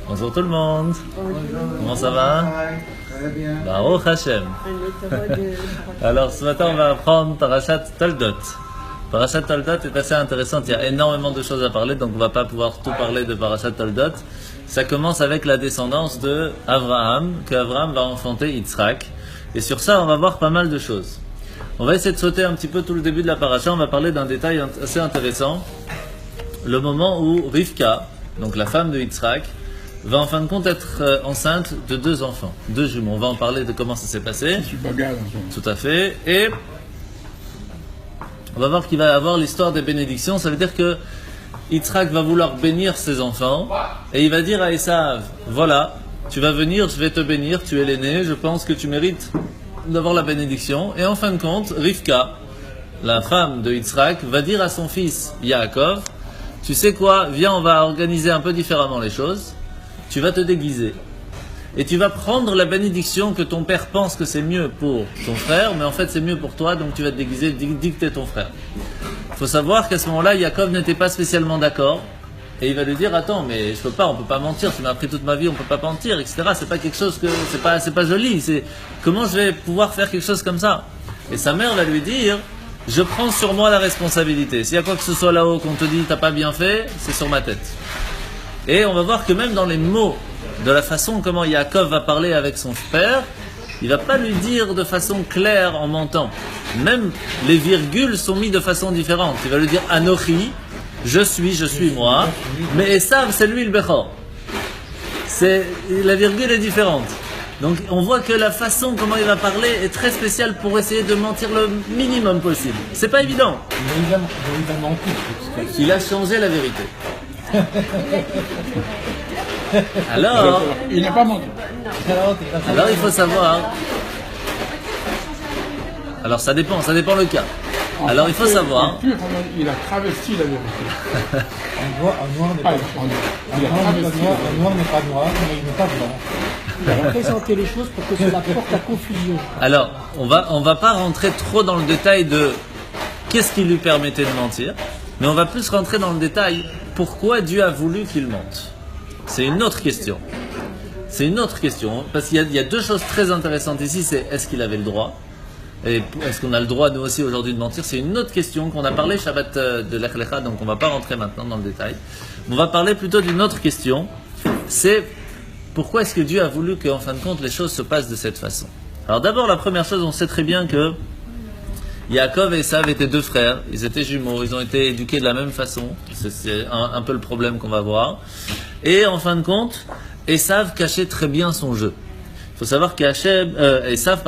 Bonjour tout le monde. Comment ça va? Très bien. Baruch Hashem. Alors ce matin on va apprendre Parashat Toldot. Parashat Toldot est assez intéressante, il y a énormément de choses à parler, donc on ne va pas pouvoir tout parler de Parashat Toldot. Ça commence avec la descendance de Abraham, qu'Abraham va enfanter Yitzhak. Et sur ça on va voir pas mal de choses. On va essayer de sauter un petit peu tout le début de la parasha, on va parler d'un détail assez intéressant. Le moment où Rivka, donc la femme de Yitzhak, va en fin de compte être enceinte de 2 enfants, 2 jumeaux. On va en parler de comment ça s'est passé. Je suis bagarre. Tout à fait. Et on va voir qu'il va y avoir l'histoire des bénédictions. Ça veut dire que Yitzhak va vouloir bénir ses enfants. Et il va dire à Esav, voilà, tu vas venir, je vais te bénir, tu es l'aîné, je pense que tu mérites d'avoir la bénédiction. Et en fin de compte, Rivka, la femme de Yitzhak, va dire à son fils Yaakov, tu sais quoi, viens, on va organiser un peu différemment les choses. Tu vas te déguiser et tu vas prendre la bénédiction que ton père pense que c'est mieux pour ton frère, mais en fait c'est mieux pour toi, donc tu vas te déguiser, dis que t'es ton frère. Il faut savoir qu'à ce moment-là, Yaakov n'était pas spécialement d'accord et il va lui dire, attends, mais on peut pas mentir, tu m'as appris toute ma vie, on peut pas mentir, etc. C'est pas quelque chose que, c'est pas joli, c'est comment je vais pouvoir faire quelque chose comme ça? Et sa mère va lui dire, je prends sur moi la responsabilité. S'il y a quoi que ce soit là-haut qu'on te dit t'as pas bien fait, c'est sur ma tête. Et on va voir que même dans les mots, de la façon comment Yaakov va parler avec son père, il va pas lui dire de façon claire en mentant. Même les virgules sont mises de façon différente. Il va lui dire Anochi, je suis moi, mais Esav c'est lui le Bechor. La virgule est différente. Donc on voit que la façon comment il va parler est très spéciale pour essayer de mentir le minimum possible. C'est pas évident. Il a changé la vérité. Alors, il n'a pas menti. Alors il faut savoir. Alors ça dépend le cas. Alors il faut savoir. Il a travesti la vérité. Un noir n'est pas noir, mais il n'est pas blanc. Il a représenté les choses pour que cela porte à confusion. Alors, on va pas rentrer trop dans le détail de qu'est-ce qui lui permettait de mentir, mais on va plus rentrer dans le détail pourquoi Dieu a voulu qu'il mente. C'est une autre question. Parce qu'il y a 2 choses très intéressantes ici, c'est est-ce qu'il avait le droit? Et est-ce qu'on a le droit nous aussi aujourd'hui de mentir? C'est une autre question qu'on a parlé Shabbat de Lech Lecha, donc on ne va pas rentrer maintenant dans le détail. On va parler plutôt d'une autre question, c'est pourquoi est-ce que Dieu a voulu qu'en fin de compte les choses se passent de cette façon? Alors d'abord la première chose, on sait très bien que Yaakov et Esav étaient 2 frères, ils étaient jumeaux, ils ont été éduqués de la même façon, c'est un peu le problème qu'on va voir. Et en fin de compte, Esav cachait très bien son jeu. Il faut savoir qu'Esav,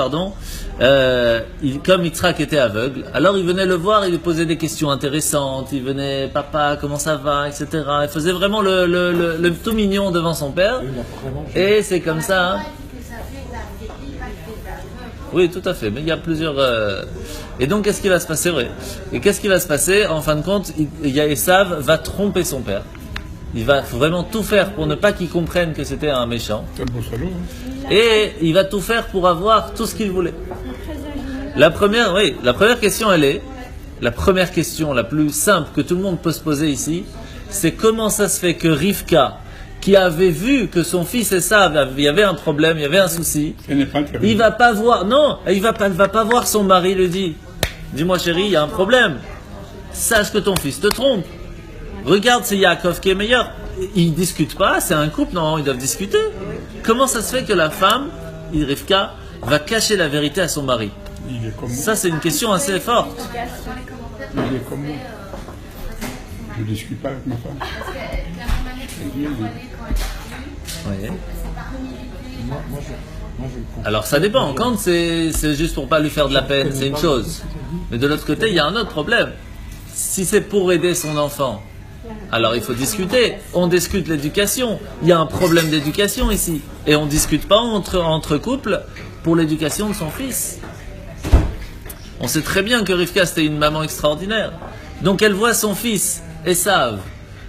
comme Yitzhak était aveugle, alors il venait le voir, il lui posait des questions intéressantes, il venait, papa, comment ça va, etc. Il faisait vraiment le tout mignon devant son père. Et c'est comme ça. Hein. Oui, tout à fait, mais il y a plusieurs... Et donc, qu'est-ce qui va se passer? Et qu'est-ce qui va se passer? En fin de compte, Esav va tromper son père. Il va vraiment tout faire pour ne pas qu'il comprenne que c'était un méchant. Et il va tout faire pour avoir tout ce qu'il voulait. La première question, la première question la plus simple que tout le monde peut se poser ici, c'est comment ça se fait que Rivka, qui avait vu que son fils Esav, il y avait un problème, il y avait un souci, il va pas voir, il va pas voir son mari, lui dit, dis-moi chérie, il y a un problème, sache que ton fils te trompe. Regarde, c'est Yaakov qui est meilleur. Ils ne discutent pas, c'est un couple, non, ils doivent discuter. Comment ça se fait que la femme, Rivka, va cacher la vérité à son mari? Ça, c'est une question assez forte. Il est comme moi. Je ne discute pas avec ma femme. Oui. Alors ça dépend, quand c'est juste pour pas lui faire de la peine, c'est une chose. Mais de l'autre côté, il y a un autre problème. Si c'est pour aider son enfant, alors il faut discuter. On discute l'éducation. Il y a un problème d'éducation ici. Et on ne discute pas entre couples pour l'éducation de son fils. On sait très bien que Rivka c'était une maman extraordinaire. Donc elle voit son fils, Esav,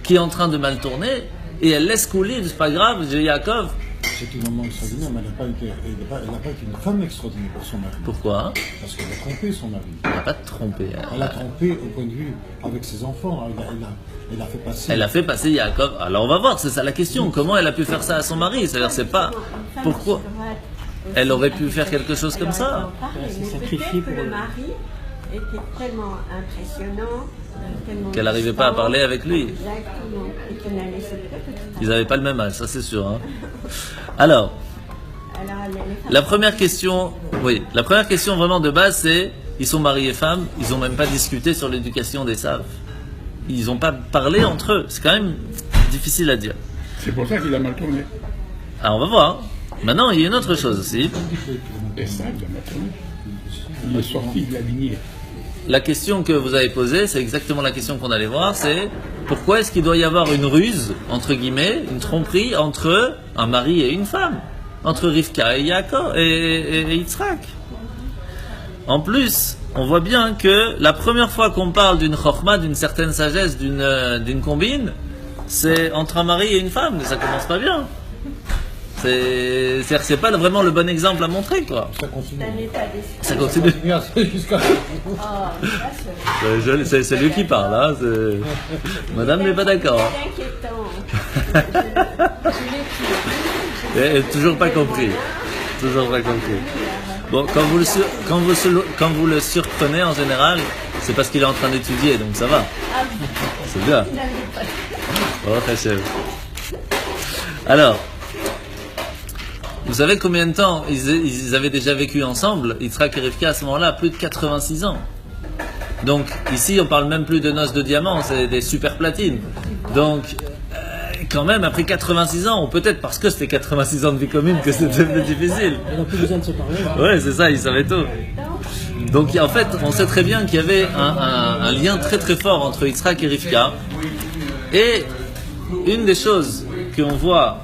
qui est en train de mal tourner, et elle laisse couler, c'est pas grave, j'ai Yaakov, C'est une maman extraordinaire, mais elle n'a pas été une femme extraordinaire pour son mari. Pourquoi? Parce qu'elle a trompé son mari. Elle n'a pas trompé. Elle a trompé au point de vue avec ses enfants. Elle a fait passer. Elle a fait passer Yaakov. Alors on va voir, c'est ça la question. Comment elle a pu faire ça à son mari? C'est-à-dire, c'est pas. Pourquoi elle aurait pu faire quelque chose comme ça? C'est Mais sacrifié peut-être que pour le elle. mari était tellement impressionnant, tellement Qu'elle n'arrivait pas à distant. parler avec lui. Exactement. Et qu'elle n'allait se peut-être. Ils n'avaient pas le même âge, ça c'est sûr. Hein. Alors, la première question vraiment de base, c'est ils sont mari et femme, ils n'ont même pas discuté sur l'éducation d'Esav. Ils n'ont pas parlé entre eux. C'est quand même difficile à dire. C'est pour ça qu'il a mal tourné. Ah, on va voir. Maintenant, il y a une autre chose aussi. Et ça, il a mal tourné. Il est sorti de la lignée. La question que vous avez posée, c'est exactement la question qu'on allait voir, c'est pourquoi est-ce qu'il doit y avoir une ruse, entre guillemets, une tromperie entre un mari et une femme, entre Rivka et Yaakov et Yitzhak. En plus, on voit bien que la première fois qu'on parle d'une chorma, d'une certaine sagesse, d'une combine, c'est entre un mari et une femme, mais ça commence pas bien. C'est-à-dire que c'est pas vraiment le bon exemple à montrer, quoi. Ça continue. Un état d'esprit. Ça continue. Jusqu'à. C'est lui qui parle, hein. Madame n'est pas d'accord. C'est inquiétant. Toujours pas compris. Toujours pas compris. Bon, quand vous le surprenez en général, c'est parce qu'il est en train d'étudier, donc ça va. C'est bien. Oh, Hachem. Alors, vous savez combien de temps ils avaient déjà vécu ensemble, Yitzhak et Rivka, à ce moment-là, plus de 86 ans. Donc, ici, on parle même plus de noces de diamants, c'est des super platines. Donc, quand même, après 86 ans, ou peut-être parce que c'était 86 ans de vie commune que c'était plus difficile. Ils n'ont plus besoin de se parler. Ouais, c'est ça, ils savaient tout. Donc, en fait, on sait très bien qu'il y avait un lien très très fort entre Yitzhak et Rivka. Et une des choses qu'on voit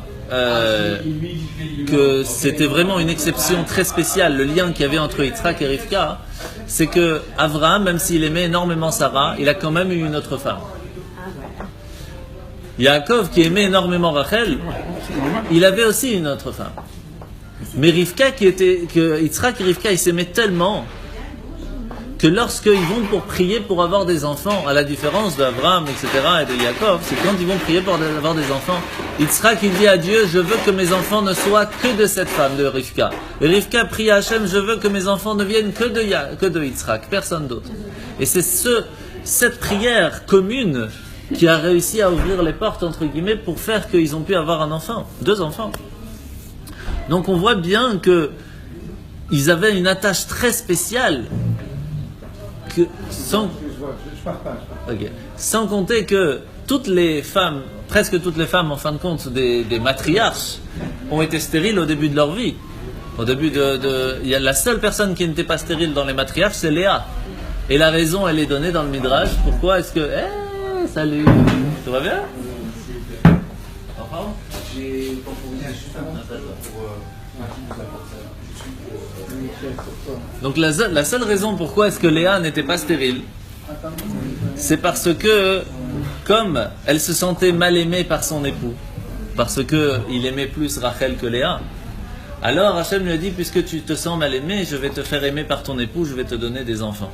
que c'était vraiment une exception très spéciale, le lien qu'il y avait entre Yitzhak et Rivka, c'est que Abraham, même s'il aimait énormément Sarah, il a quand même eu une autre femme. Yaakov, qui aimait énormément Rachel, il avait aussi une autre femme. Mais Rivka, que Yitzhak et Rivka, ils s'aimaient tellement que lorsqu'ils vont pour prier pour avoir des enfants, à la différence d'Abraham, etc., et de Yaakov, c'est quand ils vont prier pour avoir des enfants, Yitzhak, il dit à Dieu, je veux que mes enfants ne soient que de cette femme, de Rivka. Et Rivka prie à Hachem, je veux que mes enfants ne viennent que de Yitzhak, personne d'autre. Et c'est cette prière commune qui a réussi à ouvrir les portes, entre guillemets, pour faire qu'ils ont pu avoir un enfant, 2 enfants. Donc on voit bien que ils avaient une attache très spéciale, sans compter que toutes les femmes, presque toutes les femmes en fin de compte, des matriarches, ont été stériles au début de leur vie. Au début il y a la seule personne qui n'était pas stérile dans les matriarches, c'est Léa. Et la raison, elle est donnée dans le Midrash. Pourquoi est-ce que... salut, tout va bien? J'ai temporisé juste un appel pour Donc la seule raison pourquoi est-ce que Léa n'était pas stérile, c'est parce que, comme elle se sentait mal aimée par son époux, parce qu'il aimait plus Rachel que Léa, alors Hachem lui a dit, puisque tu te sens mal aimée, je vais te faire aimer par ton époux, je vais te donner des enfants.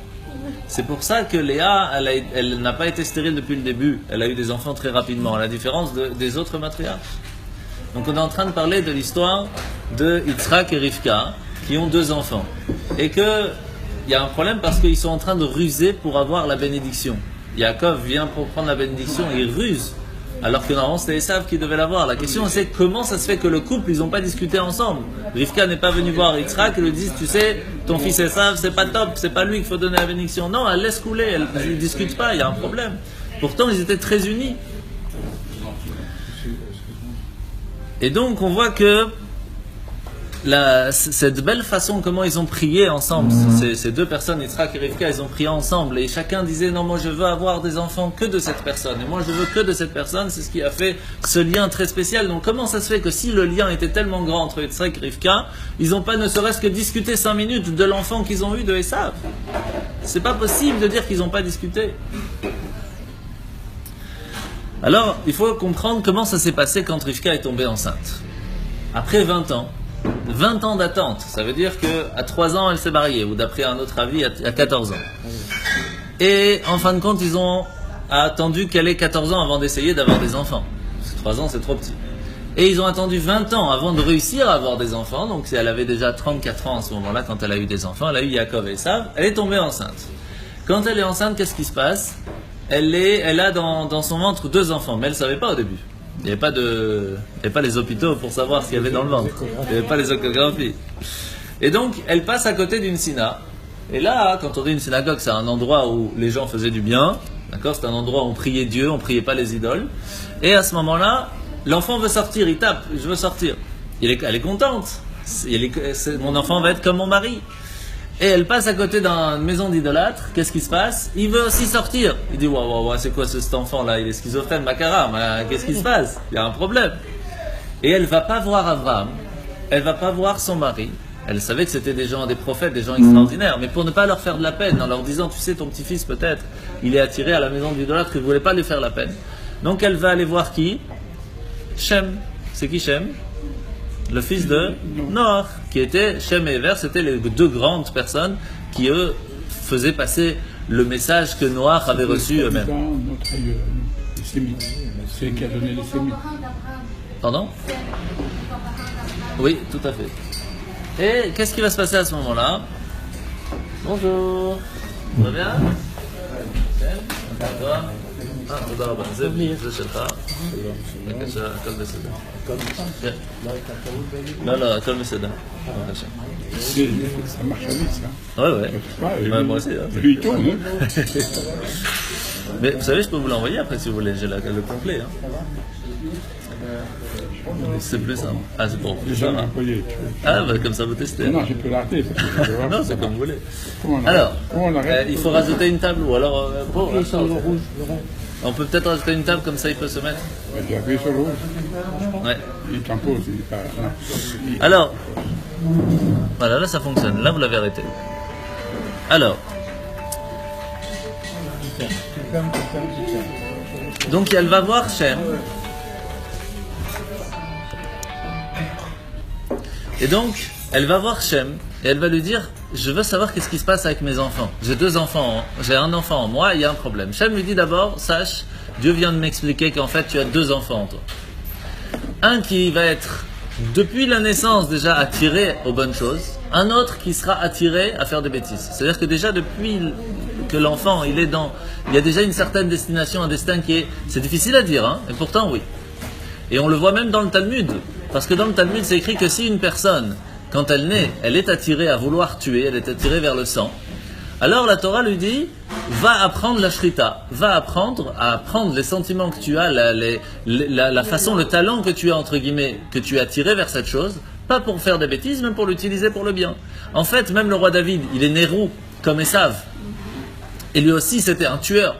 C'est pour ça que Léa, elle n'a pas été stérile depuis le début, elle a eu des enfants très rapidement, à la différence des autres matriarches. Donc on est en train de parler de l'histoire de Yitzhak et Rivka, qui ont 2 enfants. Et qu'il y a un problème parce qu'ils sont en train de ruser pour avoir la bénédiction. Yaakov vient pour prendre la bénédiction et il ruse, alors que normalement c'était Esav qui devait l'avoir. La question c'est comment ça se fait que le couple, ils n'ont pas discuté ensemble. Rivka n'est pas venue voir Yitzhak et lui dit, tu sais, ton fils Esav, c'est pas top, c'est pas lui qu'il faut donner la bénédiction. Non, elle laisse couler, elle ne discute pas, il y a un problème. Pourtant ils étaient très unis. Et donc on voit que cette belle façon comment ils ont prié ensemble, ces 2 personnes, Yitzhak et Rivka, ils ont prié ensemble et chacun disait non, moi je veux avoir des enfants que de cette personne et moi je veux que de cette personne, c'est ce qui a fait ce lien très spécial. Donc comment ça se fait que si le lien était tellement grand entre Yitzhak et Rivka, ils n'ont pas ne serait-ce que discuté 5 minutes de l'enfant qu'ils ont eu de Esav? C'est pas possible de dire qu'ils n'ont pas discuté. Alors il faut comprendre comment ça s'est passé quand Rivka est tombée enceinte. après 20 ans. 20 ans d'attente, ça veut dire qu'à 3 ans, elle s'est mariée, ou d'après un autre avis, à 14 ans. Et en fin de compte, ils ont attendu qu'elle ait 14 ans avant d'essayer d'avoir des enfants. Parce que 3 ans, c'est trop petit. Et ils ont attendu 20 ans avant de réussir à avoir des enfants. Donc elle avait déjà 34 ans à ce moment-là quand elle a eu des enfants. Elle a eu Yaakov et Esav. Elle est tombée enceinte. Quand elle est enceinte, qu'est-ce qui se passe? Elle a dans son ventre 2 enfants, mais elle ne savait pas au début. Il n'y avait pas les hôpitaux pour savoir ce qu'il y avait dans le ventre. Il n'y avait pas les échographies. Et donc, elle passe à côté d'une synagogue. Et là, quand on dit une synagogue, c'est un endroit où les gens faisaient du bien. D'accord? C'est un endroit où on priait Dieu, on ne priait pas les idoles. Et à ce moment-là, l'enfant veut sortir, il tape, je veux sortir. Elle est contente. Mon enfant va être comme mon mari. Et elle passe à côté d'une maison d'idolâtres. Qu'est-ce qui se passe? Il veut aussi sortir. Il dit, waouh, c'est quoi cet enfant-là? Il est schizophrène, Makara. Qu'est-ce qui se passe? Il y a un problème. Et elle va pas voir Abraham. Elle va pas voir son mari. Elle savait que c'était des gens, des prophètes, des gens extraordinaires. Mais pour ne pas leur faire de la peine, en leur disant, tu sais, ton petit-fils peut-être, il est attiré à la maison d'idolâtres, il ne voulait pas lui faire la peine. Donc elle va aller voir qui? Shem. C'est qui Shem? Le fils de Noach, qui était Shem et Ever, c'était les 2 grandes personnes qui, eux, faisaient passer le message que Noach avait reçu eux-mêmes. Notre aïeux, les Sémites, c'est qui a donné les Sémites. Pardon? Oui, tout à fait. Et qu'est-ce qui va se passer à ce moment-là? Bonjour. Ça va bien? D'accord. תודה רבה. זה שלך. בבקשה, הכל בסדר. לא, הכל בסדר. בבקשה. Ça marche à vite, ça. Ouais. Moi aussi. Lui, il tourne, Mais vous savez, je peux vous l'envoyer après si vous voulez. J'ai le complet. C'est plus simple. Ah, c'est pour plus Déjà, simple. employé. Ah, bah, comme ça vous testez. Non, je peux l'arrêter. Non, c'est comme vous voulez. Comment Alors, on arrête il faut rajouter une table ou alors. Appuyez sur le rouge. On peut peut-être rajouter une table comme ça il peut se mettre. J'ai appuyé sur le rouge. Ouais. Il t'impose, il n'est pas. Non. Alors, voilà, là ça fonctionne. Là vous l'avez arrêté. Alors, donc elle va voir Shem. Et donc, elle va voir Shem et elle va lui dire, je veux savoir qu'est-ce qui se passe avec mes enfants. J'ai 2 enfants, j'ai un enfant en moi, il y a un problème. Shem lui dit d'abord, sache, Dieu vient de m'expliquer qu'en fait tu as 2 enfants en toi. Un qui va être, depuis la naissance déjà, attiré aux bonnes choses. Un autre qui sera attiré à faire des bêtises. C'est-à-dire que déjà depuis que l'enfant, il y a déjà une certaine destination, un destin qui est, c'est difficile à dire, et pourtant oui. Et on le voit même dans le Talmud. Parce que dans le Talmud, c'est écrit que si une personne, quand elle naît, elle est attirée à vouloir tuer, elle est attirée vers le sang, alors la Torah lui dit, va apprendre la shrita, va apprendre à apprendre les sentiments que tu as, la façon, le talent que tu as, entre guillemets, que tu as attiré vers cette chose, pas pour faire des bêtises, mais pour l'utiliser pour le bien. En fait, même le roi David, il est né roux, comme Esav. Et lui aussi, c'était un tueur.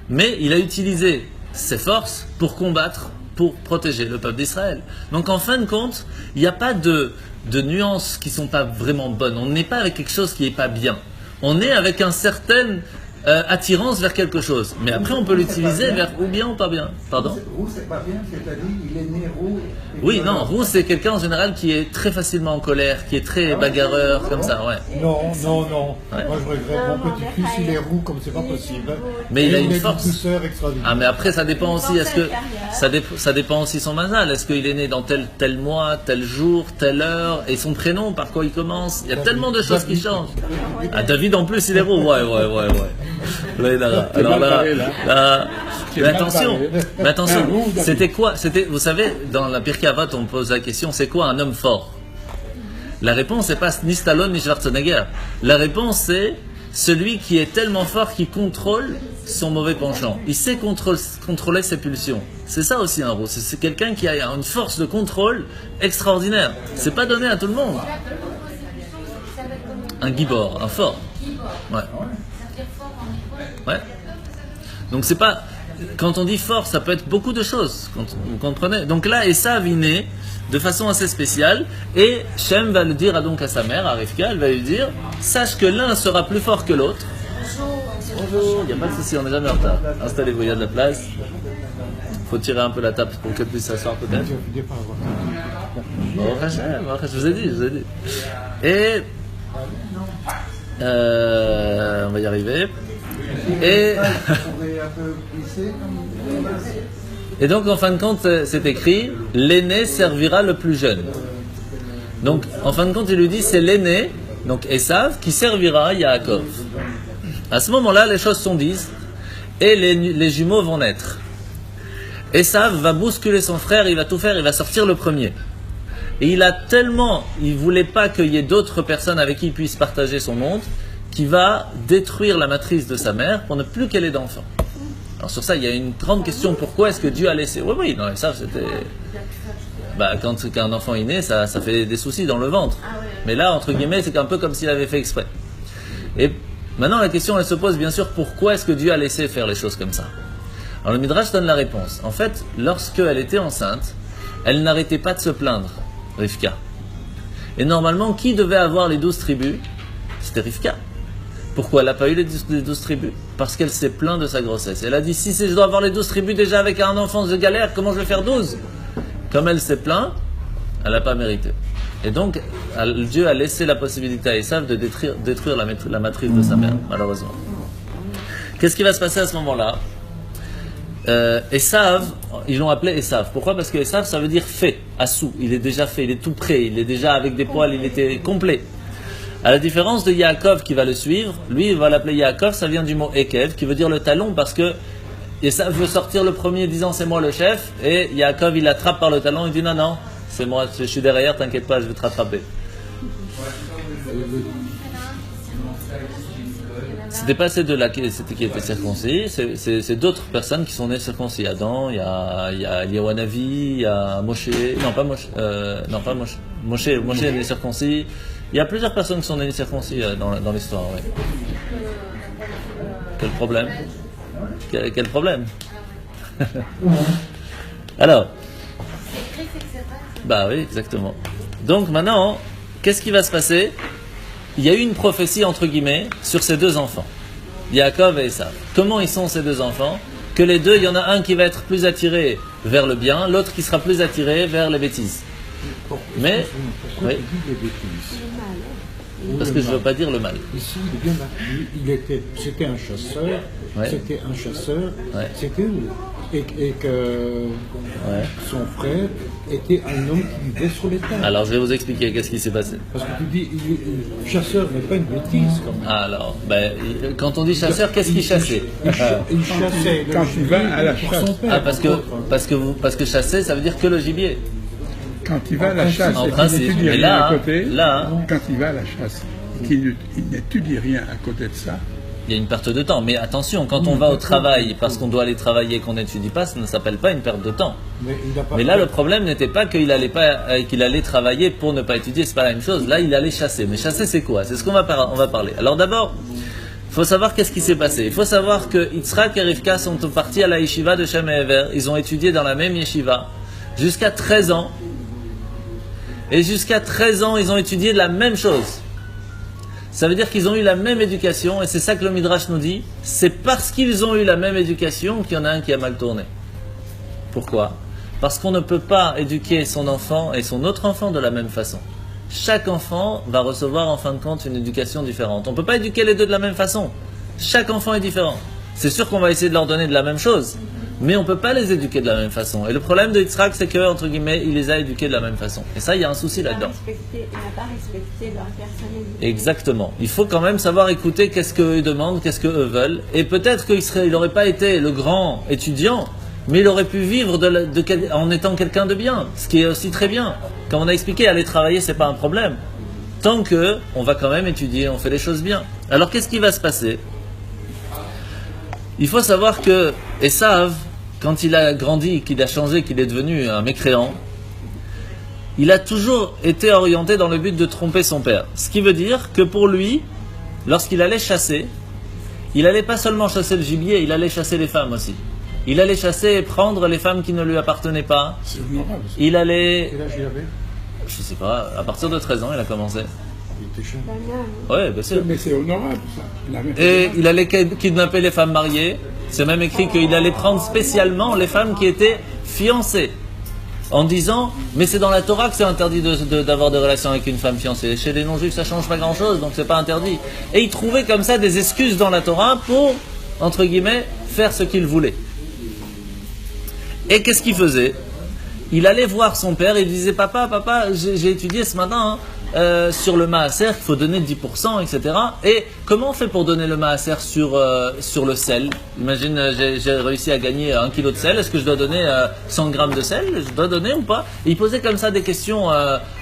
Mais il a utilisé ses forces pour combattre, pour protéger le peuple d'Israël. Donc en fin de compte, il n'y a pas de nuances qui ne sont pas vraiment bonnes. On n'est pas avec quelque chose qui n'est pas bien. On est avec une certaine attirance vers quelque chose. Mais après, on peut l'utiliser vers ou bien ou pas bien. Pardon? Roux, c'est pas bien, c'est-à-dire il est né roux. Oui, non, roux, c'est quelqu'un en général qui est très facilement en colère, qui est très bagarreur, comme ça, ouais. Non. Ouais. Moi, je regrette. Mon petit-fils, il est roux comme c'est pas possible. Mais il a une est force. d'une douceur extraordinaire. Ah, mais après, ça dépend aussi. Est-ce que ça dépend aussi son mazal? Est-ce qu'il est né dans tel mois, tel jour, telle heure, et son prénom, par quoi il commence? Il y a tellement de choses qui changent. Ah, David en plus, il est roux. Ouais. Alors là, mais attention, c'était quoi? Vous savez, dans la Pirkei Avot, on pose la question, c'est quoi un homme fort? La réponse n'est pas ni Stallone ni Schwarzenegger. La réponse c'est celui qui est tellement fort qu'il contrôle son mauvais penchant. Il sait contrôler ses pulsions. C'est ça aussi un roux. C'est quelqu'un qui a une force de contrôle extraordinaire. C'est pas donné à tout le monde. Un gibor, un fort. Ouais. Ouais. Donc c'est pas, quand on dit fort, ça peut être beaucoup de choses. Vous comprenez? Donc là, Esav est né de façon assez spéciale, et Shem va le dire donc à sa mère, à Rivka, elle va lui dire, sache que l'un sera plus fort que l'autre. Bonjour, il n'y a pas de souci, on n'est jamais en retard. Installez-vous, il y a de la place. faut tirer un peu la table pour qu'elle puisse s'asseoir peut-être. Je ne pas avoir Je vous ai dit. Et on va y arriver. Et donc en fin de compte, c'est écrit, l'aîné servira le plus jeune. Donc en fin de compte, il lui dit, c'est l'aîné, donc Esav, qui servira Yaakov. À ce moment-là, les choses sont dites, et les jumeaux vont naître. Esav va bousculer son frère, il va tout faire, il va sortir le premier. Et il voulait pas qu'il y ait d'autres personnes avec qui il puisse partager son monde, qui va détruire la matrice de sa mère pour ne plus qu'elle ait d'enfants. Alors sur ça, il y a une grande question, pourquoi est-ce que Dieu a laissé... Oui, non, ça c'était... quand un enfant est né, ça fait des soucis dans le ventre. Mais là, entre guillemets, c'est un peu comme s'il avait fait exprès. Et maintenant, la question, elle se pose bien sûr, pourquoi est-ce que Dieu a laissé faire les choses comme ça? Alors le Midrash donne la réponse. En fait, lorsqu'elle était enceinte, elle n'arrêtait pas de se plaindre, Rivka. Et normalement, qui devait avoir les 12 tribus? C'était Rivka. Pourquoi elle n'a pas eu les 12 tribus? Parce qu'elle s'est plainte de sa grossesse. Elle a dit, si je dois avoir les 12 tribus déjà avec un enfant de galère, comment je vais faire 12? Comme elle s'est plainte, elle n'a pas mérité. Et donc, Dieu a laissé la possibilité à Esav de détruire la matrice de sa mère, malheureusement. Qu'est-ce qui va se passer à ce moment-là? Esav, ils l'ont appelé Esav. Pourquoi? Parce que Esav, ça veut dire fait, assou. Il est déjà fait, il est tout prêt, il est déjà avec des poils, il était complet. À la différence de Yaakov qui va le suivre, lui, il va l'appeler Yaakov, ça vient du mot Ekev, qui veut dire le talon, parce que Esav veut sortir le premier disant c'est moi le chef, et Yaakov il l'attrape par le talon, il dit non, c'est moi, je suis derrière, t'inquiète pas, je vais te rattraper. C'était pas ces deux-là qui étaient circoncis, c'est d'autres personnes qui sont nées circoncis. Adam, il y a Eliawanavi, il y a Moshe, Moshe est né circoncis. Il y a plusieurs personnes qui sont nées circoncis dans l'histoire. Ouais. Quel problème? Quel problème? Alors, bah oui, exactement. Donc maintenant, qu'est-ce qui va se passer? Il y a eu une prophétie, entre guillemets, sur ces deux enfants, Yaakov et Esav. Comment ils sont ces deux enfants? Que les deux, il y en a un qui va être plus attiré vers le bien, l'autre qui sera plus attiré vers les bêtises. Mais, oui. Parce que je ne veux pas dire le mal. Ici, c'était un chasseur, Ouais. c'était où? Et que son frère était un homme qui vivait sur les terres. Alors je vais vous expliquer qu'est-ce qui s'est passé. Parce que tu dis, chasseur n'est pas une bêtise quand même. Alors, quand on dit chasseur, qu'est-ce qu'il chassait? Il chassait Quand il va à la chasse. Parce que chasser, ça veut dire que le gibier. Quand il va à la chasse, En et principe. qu'il n'étudie Mais rien là, à côté, là, quand il va à la chasse, qu'il n'étudie rien à côté de ça, il y a une perte de temps. Mais attention, quand on va au travail parce qu'on doit aller travailler et qu'on n'étudie pas, ça ne s'appelle pas une perte de temps. Mais là, le problème n'était pas qu'il allait travailler pour ne pas étudier, c'est pas la même chose. Là, il allait chasser. Mais chasser, c'est quoi? C'est ce qu'on va parler. Alors d'abord, il faut savoir qu'est-ce qui s'est passé. Il faut savoir que Yitzhak et Rivka sont partis à la yeshiva de Shem et Hever. Ils ont étudié dans la même yeshiva jusqu'à 13 ans. Et jusqu'à 13 ans, ils ont étudié la même chose. Ça veut dire qu'ils ont eu la même éducation, et c'est ça que le Midrash nous dit. C'est parce qu'ils ont eu la même éducation qu'il y en a un qui a mal tourné. Pourquoi? Parce qu'on ne peut pas éduquer son enfant et son autre enfant de la même façon. Chaque enfant va recevoir en fin de compte une éducation différente. On ne peut pas éduquer les deux de la même façon. Chaque enfant est différent. C'est sûr qu'on va essayer de leur donner de la même chose, mais on ne peut pas les éduquer de la même façon. Et le problème de Yitzhak, c'est que, entre guillemets, il les a éduqués de la même façon. Et ça, il y a un souci là-dedans. Il n'a pas respecté leur personnalité. Exactement. Il faut quand même savoir écouter qu'est-ce qu'eux demandent, qu'est-ce qu'eux veulent. Et peut-être qu'il n'aurait pas été le grand étudiant, mais il aurait pu vivre en étant quelqu'un de bien, ce qui est aussi très bien. Comme on a expliqué, aller travailler, c'est pas un problème. Tant que on va quand même étudier, on fait les choses bien. Alors qu'est-ce qui va se passer? Il faut savoir que Esav, quand il a grandi, qu'il a changé, qu'il est devenu un mécréant, il a toujours été orienté dans le but de tromper son père. Ce qui veut dire que pour lui, lorsqu'il allait chasser, il allait pas seulement chasser le gibier, il allait chasser les femmes aussi. Il allait chasser et prendre les femmes qui ne lui appartenaient pas. c'est moral. Il allait... Quel âge il avait? Je sais pas, à partir de 13 ans, il a commencé. Il était jeune. Ouais, bien sûr. Mais c'est honorable, ça. Et il allait kidnapper les femmes mariées. C'est même écrit qu'il allait prendre spécialement les femmes qui étaient fiancées. En disant, mais c'est dans la Torah que c'est interdit d'avoir des relations avec une femme fiancée. Chez les non-juifs, ça change pas grand-chose, donc c'est pas interdit. Et il trouvait comme ça des excuses dans la Torah pour, entre guillemets, faire ce qu'il voulait. Et qu'est-ce qu'il faisait? Il allait voir son père et il disait, papa, j'ai étudié ce matin sur le maaser, qu'il faut donner 10%, etc. Et comment on fait pour donner le maaser sur le sel? Imagine, j'ai réussi à gagner 1 kilo de sel, est-ce que je dois donner 100 grammes de sel? Je dois donner ou pas? Et il posait comme ça des questions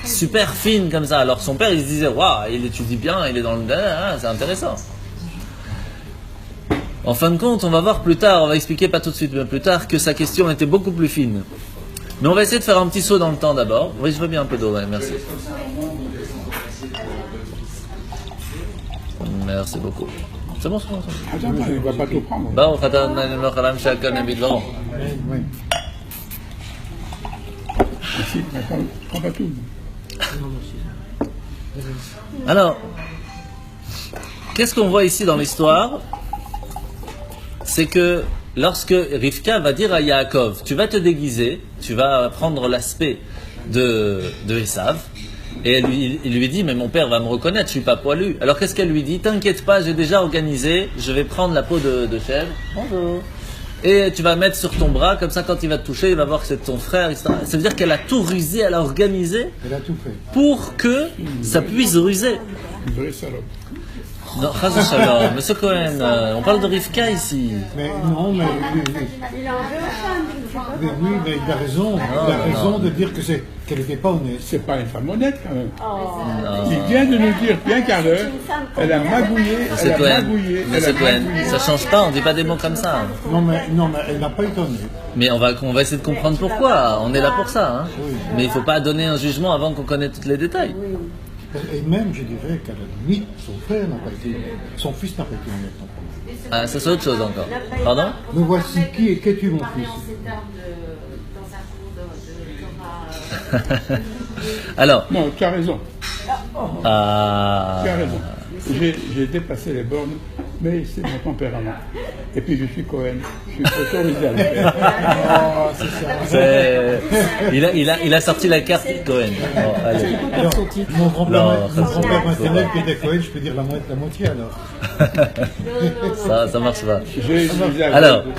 super fines comme ça. Alors son père, il se disait, waouh, il étudie bien, il est dans le... c'est intéressant. En fin de compte, on va voir plus tard, on va expliquer pas tout de suite, mais plus tard, que sa question était beaucoup plus fine. Mais on va essayer de faire un petit saut dans le temps d'abord. Oui, je veux bien un peu d'eau, ouais, merci. Merci beaucoup. C'est bon, c'est bon. Attends, il ne va pas tout prendre. Baruch atah Adonai melech she'akol nebi dvaro. Oui. Ici, prends pas tout. Alors, qu'est-ce qu'on voit ici dans l'histoire? C'est que lorsque Rivka va dire à Yaakov, tu vas te déguiser, tu vas prendre l'aspect de Esav, et il lui dit, mais mon père va me reconnaître, je suis pas poilu. Alors qu'est-ce qu'elle lui dit? T'inquiète pas, j'ai déjà organisé, je vais prendre la peau de chèvre, bonjour, et tu vas mettre sur ton bras, comme ça quand il va te toucher, il va voir que c'est ton frère, etc. Ça veut dire qu'elle a tout rusé, elle a organisé, Elle a tout fait. pour que ça puisse ruser. Une vraie salope. Non, Chaz Shalom, Monsieur Cohen, on parle de Rivka ici. Mais non, mais... Il a enlevé aux femmes, je ne sais pas. Mais oui, mais il a raison. Il a raison de dire qu'elle n'était pas honnête. C'est pas une femme honnête, quand même. Non. Il vient de nous dire bien qu'à l'heure, elle a magouillé, Monsieur Cohen, Monsieur Cohen, ça change pas, on dit pas des mots comme ça. Non, mais elle n'a pas été honnête. Mais on va essayer de comprendre pourquoi, on est là pour ça. Hein. Mais il faut pas donner un jugement avant qu'on connaisse tous les détails. Et même, je dirais qu'à la limite, son frère n'a pas été honnête. Son fils n'a pas été honnête non plus. Ah, ça c'est autre chose encore. Pardon? Mais voici qui et qu'es-tu mon fils? Alors, Non, tu as raison. ah, Tu as raison. J'ai dépassé les bornes, mais c'est mon tempérament. Et puis je suis Cohen, je suis autorisé à le faire. Oh, c'est ça. il a sorti la carte Cohen. Bon, allez. Alors, mon grand-père maternel qui était Cohen, je peux dire la moitié alors. Ça marche pas. J'ai utilisé à Alors, gold.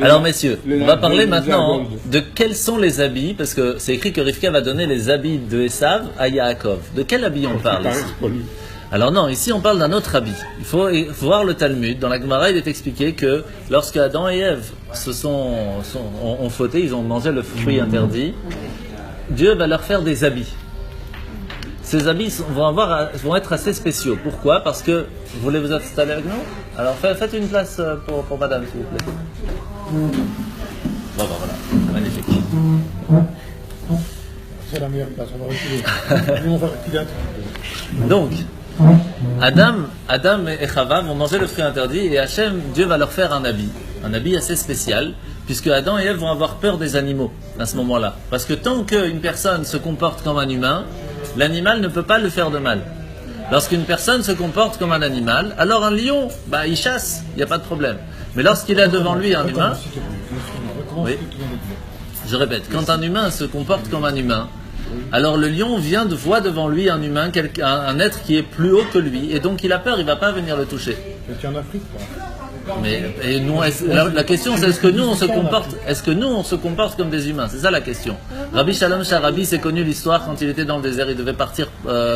Alors messieurs, Les on va parler nains maintenant gold. de quels sont les habits, parce que c'est écrit que Rivka va donner les habits de Esav à Yaakov. De quel habit on parle ici? Alors non, ici on parle d'un autre habit. Il faut voir le Talmud. Dans la Gemara, il est expliqué que lorsque Adam et Ève ont fauté, ils ont mangé le fruit interdit, Dieu va leur faire des habits. Ces habits vont être assez spéciaux. Pourquoi? Parce que, vous voulez vous installer avec nous? Alors faites une place pour madame, s'il vous plaît. Bon, voilà, magnifique. C'est la meilleure place, on va reculer. Nous, on va reculer un petit peu. Donc, Adam et Chava vont manger le fruit interdit et Hachem, Dieu va leur faire un habit assez spécial, puisque Adam et Ève vont avoir peur des animaux à ce moment-là. Parce que tant qu'une personne se comporte comme un humain, l'animal ne peut pas le faire de mal. Lorsqu'une personne se comporte comme un animal, alors un lion, il chasse, il n'y a pas de problème. Mais lorsqu'il a devant lui un humain, oui, je répète, quand un humain se comporte comme un humain, alors le lion voit devant lui un humain, un être qui est plus haut que lui, et donc il a peur, il ne va pas venir le toucher. Mais tu es en Afrique, quoi. Et nous, la question c'est est-ce que nous on se comporte comme des humains? C'est ça la question. Rabbi Shalom Sharabi, c'est connu l'histoire quand il était dans le désert, il devait partir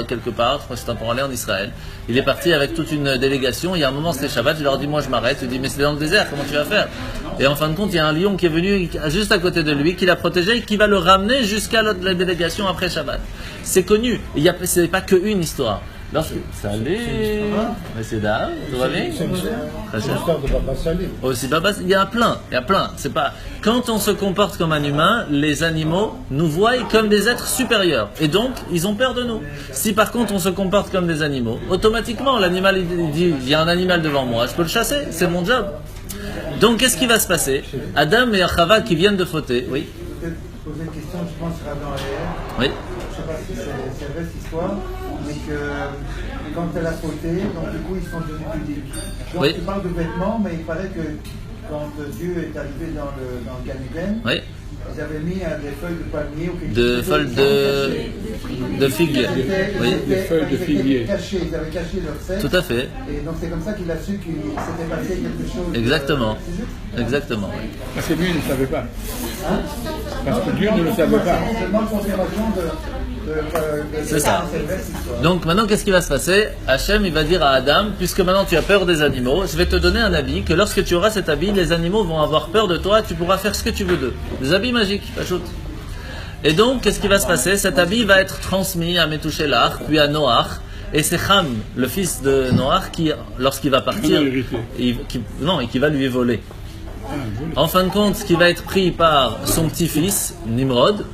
quelque part, je crois que c'était pour aller en Israël. Il est parti avec toute une délégation, il y a un moment c'était Shabbat, je leur ai dit moi je m'arrête, il dit mais c'est dans le désert, comment tu vas faire? Et en fin de compte il y a un lion qui est venu juste à côté de lui, qui l'a protégé et qui va le ramener jusqu'à la délégation après Shabbat. C'est connu, c'est pas qu'une histoire. Salut, messieurs dames, tout va bien? C'est l'histoire de Baba Salé. Aussi, il y a plein. C'est pas quand on se comporte comme un humain, les animaux nous voient comme des êtres supérieurs et donc ils ont peur de nous. Si par contre on se comporte comme des animaux, automatiquement l'animal il dit il y a un animal devant moi, je peux le chasser, c'est mon job. Donc qu'est-ce qui va se passer? Adam et Chava qui viennent de fauter, oui. Poser posé une question, je pense, sur Adam et Ève. Oui. Je ne sais pas si c'est vrai cette histoire, mais que quand elle a fauté, donc du coup, ils sont devenus pudiques. Donc, Oui. tu parles de vêtements, mais il paraît que quand Dieu est arrivé dans le Gan Eden, Oui. ils avaient mis des feuilles de palmier ou quelque De chose. feuilles de figues. Oui. Des feuilles de figuier. Ils avaient caché leur sexe. Tout à fait. Et donc c'est comme ça qu'il a su qu'il s'était passé quelque chose. Exactement. C'est juste. Exactement. Parce que lui, il ne savait pas. Parce que Dieu ne le savait pas. C'est seulement confirmation de C'est ça. c'est vrai, cette histoire. Donc maintenant, qu'est-ce qui va se passer? Hachem, il va dire à Adam, puisque maintenant tu as peur des animaux, je vais te donner un habit, que lorsque tu auras cet habit, les animaux vont avoir peur de toi, tu pourras faire ce que tu veux d'eux. Des habits magiques, ajoute. Et donc, qu'est-ce qui va se passer? Cet habit va être transmis à Metouchelach, puis à Noach, et c'est Ham, le fils de Noach, qui, lorsqu'il va partir, et qui va lui voler. En fin de compte, ce qui va être pris par son petit-fils, Nimrod.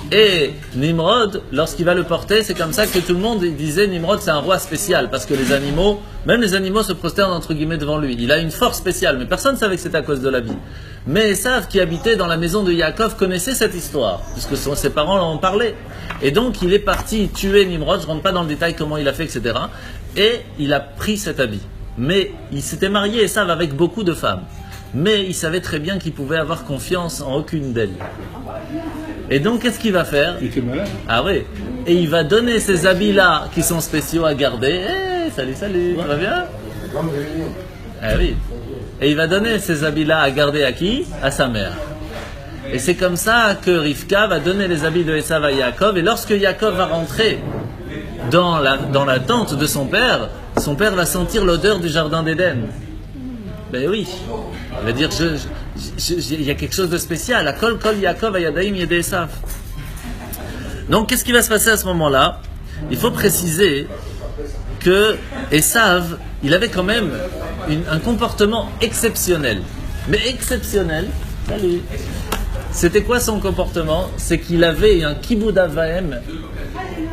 Et Nimrod, lorsqu'il va le porter, c'est comme ça que tout le monde disait Nimrod c'est un roi spécial, parce que les animaux, même les animaux se prosternent entre guillemets devant lui. Il a une force spéciale, mais personne ne savait que c'était à cause de l'habit. Mais Esav, qui habitait dans la maison de Yaakov, connaissait cette histoire, puisque ses parents l'ont parlé. Et donc il est parti tuer Nimrod, je ne rentre pas dans le détail comment il a fait, etc. Et il a pris cet habit. Mais il s'était marié, Esav, avec beaucoup de femmes. Mais il savait très bien qu'il pouvait avoir confiance en aucune d'elles. Et donc, qu'est-ce qu'il va faire? Il était malade. Ah oui. Et il va donner ces habits-là qui sont spéciaux à garder. Salut, ça va bien? Ah oui. Et il va donner ces habits-là à garder à qui? À sa mère. Et c'est comme ça que Rivka va donner les habits de Esav à Yaakov. Et lorsque Yaakov va rentrer dans la tente de son père va sentir l'odeur du jardin d'Éden. Ben oui. Il va dire, il y a quelque chose de spécial. Kol Yaakov Ayadaim Yede Esav. Donc, qu'est-ce qui va se passer à ce moment-là? Il faut préciser que Esav, il avait quand même un comportement exceptionnel. Mais exceptionnel, salut. C'était quoi son comportement? C'est qu'il avait un kibud avaim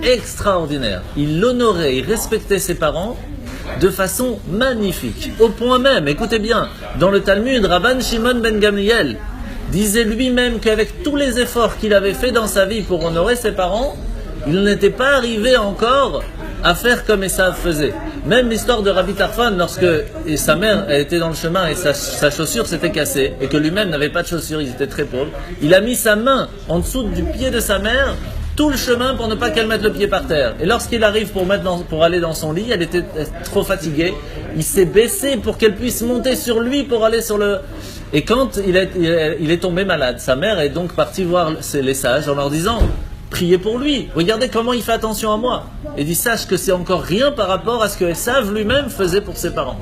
extraordinaire. Il honorait, il respectait ses parents de façon magnifique. Au point même, écoutez bien, dans le Talmud, Rabban Shimon ben Gamliel disait lui-même qu'avec tous les efforts qu'il avait fait dans sa vie pour honorer ses parents, il n'était pas arrivé encore à faire comme Esav faisait. Même l'histoire de Rabbi Tarfon, lorsque sa mère était dans le chemin et sa chaussure s'était cassée, et que lui-même n'avait pas de chaussure, il était très pauvre, il a mis sa main en dessous du pied de sa mère tout le chemin pour ne pas qu'elle mette le pied par terre. Et lorsqu'il arrive pour aller dans son lit, elle était trop fatiguée, il s'est baissé pour qu'elle puisse monter sur lui pour aller sur le... Et quand il est tombé malade, sa mère est donc partie voir les sages en leur disant « Priez pour lui, regardez comment il fait attention à moi. » Et dit « Sache que c'est encore rien par rapport à ce que Esav lui-même faisait pour ses parents. »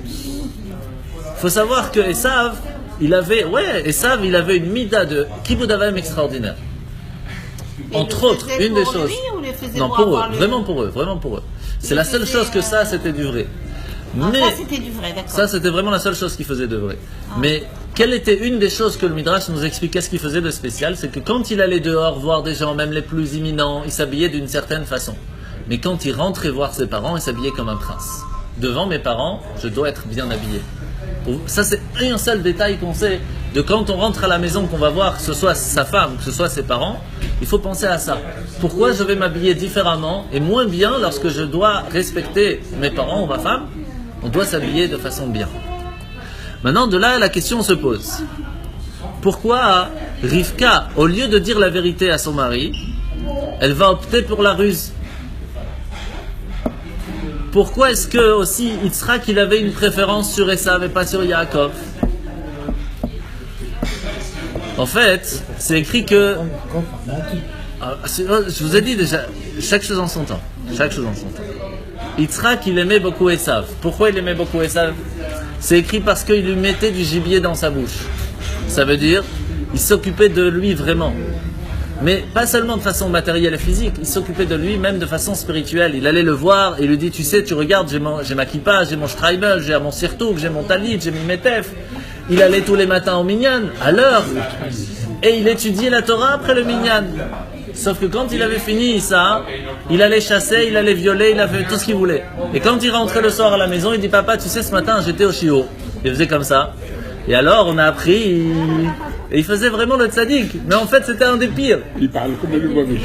Il faut savoir que Esav, il avait une mida de kibud avaim extraordinaire. Entre autres, une des choses. Non, pour eux, vraiment pour eux. C'est la seule chose que ça, c'était du vrai. Mais ça, c'était du vrai, d'accord. ça, c'était vraiment la seule chose qu'il faisait de vrai. Mais quelle était une des choses que le Midrash nous expliquait ce qu'il faisait de spécial? C'est que quand il allait dehors voir des gens, même les plus imminents, il s'habillait d'une certaine façon. Mais quand il rentrait voir ses parents, il s'habillait comme un prince. Devant mes parents, je dois être bien habillé. Ça, c'est un seul détail qu'on sait de quand on rentre à la maison, qu'on va voir, que ce soit sa femme, que ce soit ses parents, il faut penser à ça. Pourquoi je vais m'habiller différemment et moins bien lorsque je dois respecter mes parents ou ma femme? On doit s'habiller de façon bien. Maintenant, de là, la question se pose. Pourquoi Rivka, au lieu de dire la vérité à son mari, elle va opter pour la ruse? Pourquoi est-ce que aussi Yitzhak il avait une préférence sur Esav et pas sur Yaakov? En fait, c'est écrit que... Je vous ai dit déjà, chaque chose en son temps. Yitzhak il aimait beaucoup Esav. Pourquoi il aimait beaucoup Esav? C'est écrit parce qu'il lui mettait du gibier dans sa bouche. Ça veut dire, il s'occupait de lui vraiment. Mais pas seulement de façon matérielle et physique, il s'occupait de lui même de façon spirituelle. Il allait le voir et il lui dit, tu sais, tu regardes, j'ai ma kippa, j'ai mon shtreimel, j'ai mon sirtouk, j'ai mon talit, j'ai mon metef. Il allait tous les matins au minyan, à l'heure, et il étudiait la Torah après le minyan. Sauf que quand il avait fini ça, il allait chasser, il allait violer, il avait tout ce qu'il voulait. Et quand il rentrait le soir à la maison, il dit, papa, tu sais, ce matin, j'étais au shiur. Il faisait comme ça. Et alors, on a appris, et il faisait vraiment le tzaddik. Mais en fait, c'était un des pires. Il parle comme le Lubavitch.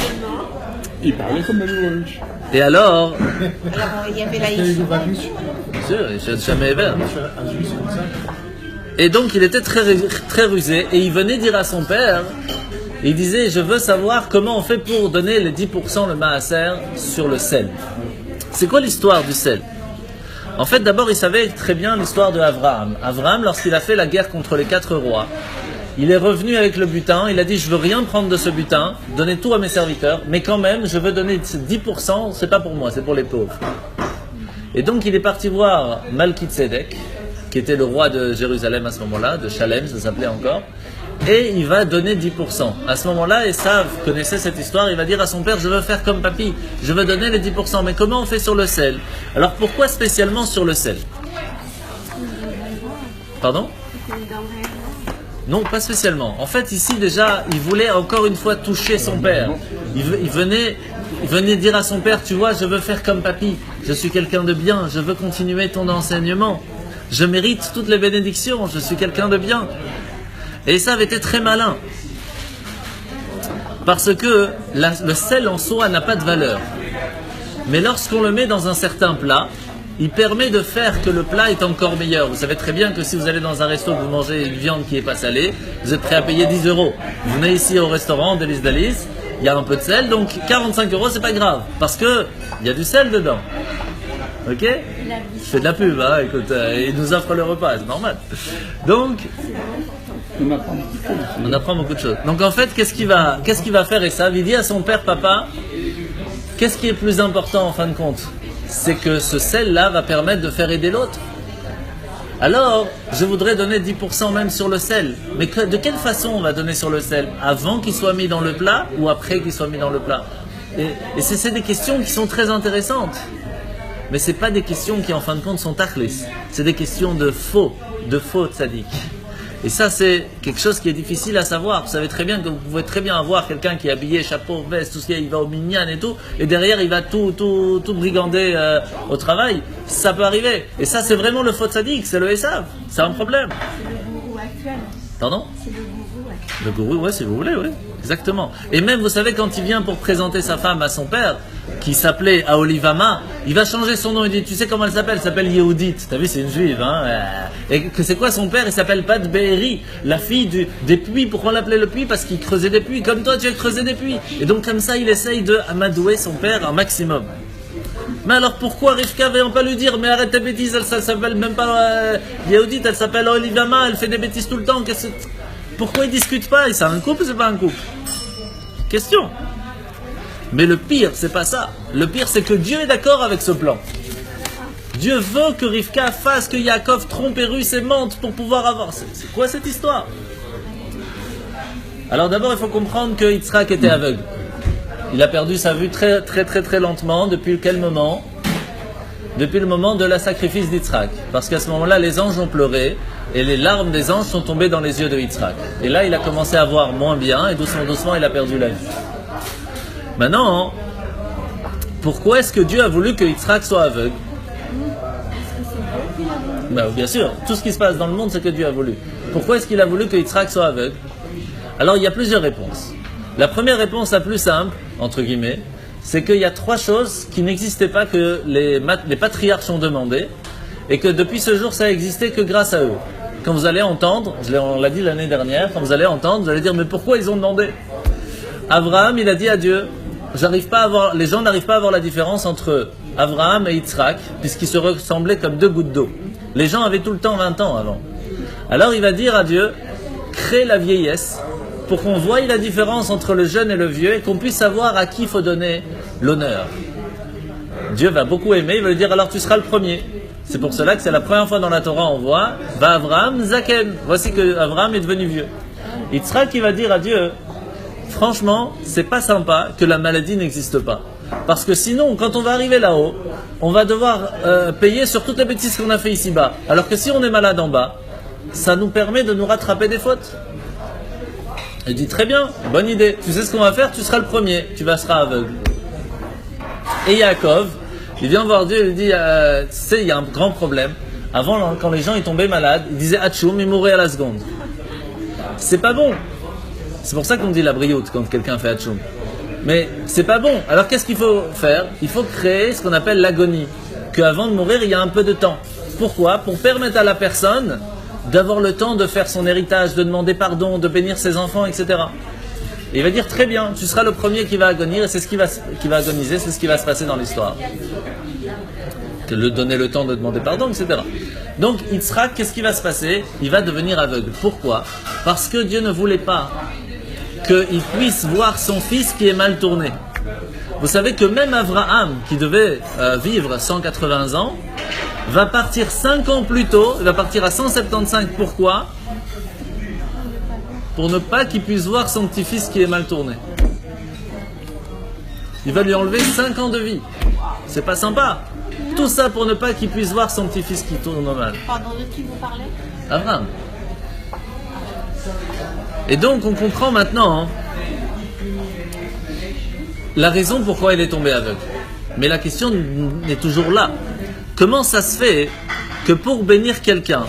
Il parlait comme le Lubavitch. Et alors, Alors, il y avait la bien sûr, il ne jamais vert. Et donc, il était très, très rusé, et il venait dire à son père, il disait, je veux savoir comment on fait pour donner les 10% le maaser sur le sel. C'est quoi l'histoire du sel? En fait, d'abord, il savait très bien l'histoire de Abraham. Abraham, lorsqu'il a fait la guerre contre les 4 rois, il est revenu avec le butin, il a dit, je veux rien prendre de ce butin, donner tout à mes serviteurs, mais quand même, je veux donner 10%, c'est pas pour moi, c'est pour les pauvres. Et donc, il est parti voir Malki-Tzedek, qui était le roi de Jérusalem à ce moment-là, de Shalem, ça s'appelait encore, et il va donner 10%. À ce moment-là, Esav connaissait cette histoire, il va dire à son père, je veux faire comme papy, je veux donner les 10%, mais comment on fait sur le sel? Alors pourquoi spécialement sur le sel? Pardon? Non, pas spécialement. En fait, ici déjà, il voulait encore une fois toucher son père. Il venait dire à son père, tu vois, je veux faire comme papy, je suis quelqu'un de bien, je veux continuer ton enseignement, je mérite toutes les bénédictions, je suis quelqu'un de bien. Et ça avait été très malin. Parce que le sel en soi n'a pas de valeur. Mais lorsqu'on le met dans un certain plat, il permet de faire que le plat est encore meilleur. Vous savez très bien que si vous allez dans un resto, vous mangez une viande qui n'est pas salée, vous êtes prêt à payer 10 euros. Vous venez ici au restaurant, Délice d'Alice, il y a un peu de sel, donc 45 euros, c'est pas grave. Parce que il y a du sel dedans. Ok? Je fais de la pub, hein, écoute, il nous offre le repas, c'est normal. Donc, on apprend beaucoup de choses. Donc en fait, qu'est-ce qu'il va faire Esav? Il dit à son père, papa, qu'est-ce qui est plus important en fin de compte? C'est que ce sel-là va permettre de faire aider l'autre. Alors, je voudrais donner 10% même sur le sel. Mais de quelle façon on va donner sur le sel? Avant qu'il soit mis dans le plat ou après qu'il soit mis dans le plat? Et c'est des questions qui sont très intéressantes. Mais ce n'est pas des questions qui en fin de compte sont tachlis. C'est des questions de faux tzaddik. Et ça, c'est quelque chose qui est difficile à savoir. Vous savez très bien que vous pouvez très bien avoir quelqu'un qui est habillé, chapeau, veste, tout ce qui est, il va au minyan et tout, et derrière, il va tout brigander au travail. Ça peut arriver. Et ça, c'est vraiment le faux tzaddik, c'est le Esav. C'est un problème. C'est le gourou actuel. Pardon? C'est le gourou actuel. Le gourou, ouais, si vous voulez, oui. Exactement. Et même, vous savez, quand il vient pour présenter sa femme à son père, qui s'appelait Aolivama, il va changer son nom. Il dit, tu sais comment elle s'appelle Yehudit. T'as vu, c'est une juive, hein. Et que c'est quoi son père? Il s'appelle Pat Be'eri, la fille des puits. Pourquoi on l'appelait le puits? Parce qu'il creusait des puits. Comme toi, tu as creusé des puits. Et donc, comme ça, il essaye de amadouer son père un maximum. Mais alors, pourquoi Rivka ne vient pas lui dire, mais arrête tes bêtises, elle s'appelle même pas Yehudit, elle s'appelle Aolivama, elle fait des bêtises tout le temps. Pourquoi ils ne discutent pas? C'est un couple ou c'est pas un couple? Question. Mais le pire, c'est pas ça. Le pire, c'est que Dieu est d'accord avec ce plan. Dieu veut que Rivka fasse que Yaakov trompe et ruse et mente pour pouvoir avoir. C'est quoi cette histoire? Alors d'abord, il faut comprendre que Yitzhak était aveugle. Il a perdu sa vue très très très très lentement. Depuis quel moment? Depuis le moment de la sacrifice d'Yitzhak. Parce qu'à ce moment-là, les anges ont pleuré et les larmes des anges sont tombées dans les yeux de Yitzhak. Et là, il a commencé à voir moins bien et doucement, doucement, il a perdu la vue. Maintenant, pourquoi est-ce que Dieu a voulu que Yitzhak soit aveugle? Bien sûr, tout ce qui se passe dans le monde, c'est que Dieu a voulu. Pourquoi est-ce qu'il a voulu que Yitzhak soit aveugle? Alors, il y a plusieurs réponses. La première réponse, la plus simple, entre guillemets, c'est qu'il y a 3 choses qui n'existaient pas, que les patriarches ont demandé, et que depuis ce jour, ça n'existait que grâce à eux. Quand vous allez entendre, on l'a dit l'année dernière, quand vous allez entendre, vous allez dire, mais pourquoi ils ont demandé? Abraham, il a dit à Dieu, les gens n'arrivent pas à voir la différence entre Abraham et Yitzhak, puisqu'ils se ressemblaient comme 2 gouttes d'eau. Les gens avaient tout le temps 20 ans avant. Alors il va dire à Dieu, crée la vieillesse, pour qu'on voie la différence entre le jeune et le vieux, et qu'on puisse savoir à qui il faut donner l'honneur. Dieu va beaucoup aimer, il va lui dire, alors tu seras le premier. C'est pour cela que c'est la première fois dans la Torah, on voit, va Abraham Zaken. Voici que Abraham est devenu vieux. Yitzhak, il va dire à Dieu, franchement, c'est pas sympa que la maladie n'existe pas. Parce que sinon, quand on va arriver là-haut, on va devoir payer sur toutes les bêtises qu'on a fait ici-bas. Alors que si on est malade en bas, ça nous permet de nous rattraper des fautes. Il dit, très bien, bonne idée. Tu sais ce qu'on va faire? Tu seras le premier. Tu seras aveugle. Et Yaakov, il vient voir Dieu et il dit, tu sais, il y a un grand problème. Avant, quand les gens ils tombaient malades, ils disaient Hatchoum, ils mouraient à la seconde. C'est pas bon. C'est pour ça qu'on dit la brioute quand quelqu'un fait Hatchoum. Mais c'est pas bon. Alors qu'est-ce qu'il faut faire? Il faut créer ce qu'on appelle l'agonie. Qu'avant de mourir, il y a un peu de temps. Pourquoi? Pour permettre à la personne d'avoir le temps de faire son héritage, de demander pardon, de bénir ses enfants, etc. Et il va dire très bien, tu seras le premier qui va agonir et c'est ce qui va agoniser, c'est ce qui va se passer dans l'histoire. Le donner le temps de demander pardon, etc. Donc Yitzhak, qu'est-ce qui va se passer? Il va devenir aveugle. Pourquoi? Parce que Dieu ne voulait pas qu'il puisse voir son fils qui est mal tourné. Vous savez que même Abraham, qui devait vivre 180 ans, va partir 5 ans plus tôt, il va partir à 175. Pourquoi? Pour ne pas qu'il puisse voir son petit-fils qui est mal tourné. Il va lui enlever 5 ans de vie. C'est pas sympa. Tout ça pour ne pas qu'il puisse voir son petit-fils qui tourne mal. Pardon, de qui vous parlez? Abraham. Et donc on comprend maintenant la raison pourquoi il est tombé aveugle. Mais la question est toujours là. Comment ça se fait que pour bénir quelqu'un,